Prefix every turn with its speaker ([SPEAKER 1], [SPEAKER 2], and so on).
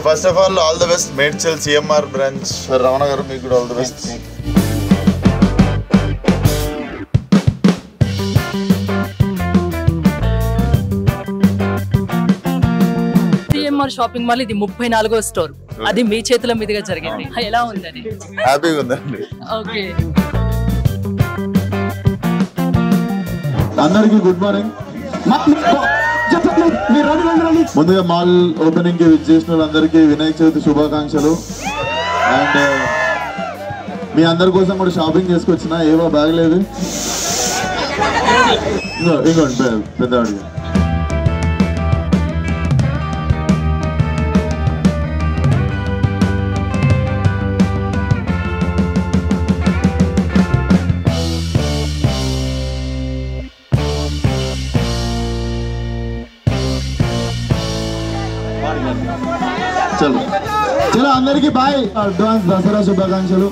[SPEAKER 1] First of all the best Medchal CMR branch Ramana గారు, మీకు కూడా all the best.
[SPEAKER 2] CMR shopping mall ఇది 34వ store, అది మీ చేతుల మీదుగా జరిగింది. ఎలా ఉందని?
[SPEAKER 1] హ్యాపీగా ఉందండి.
[SPEAKER 2] ఓకే,
[SPEAKER 3] అందరికి గుడ్ మార్నింగ్. ముందుగా మాల్ ఓపెనింగ్ కి విచ్చేసిన వాళ్ళందరికీ వినాయక చవితి శుభాకాంక్షలు. అండ్ మీ అందరి కోసం కూడా షాపింగ్ చేసుకొచ్చిన. ఏవో బాగలేదు, ఇంకోండి పెద్దవాడిగా. చలో చలో అందరికి బాయ్. అడ్వాన్స్ దసరా శుభాకాంక్షలు.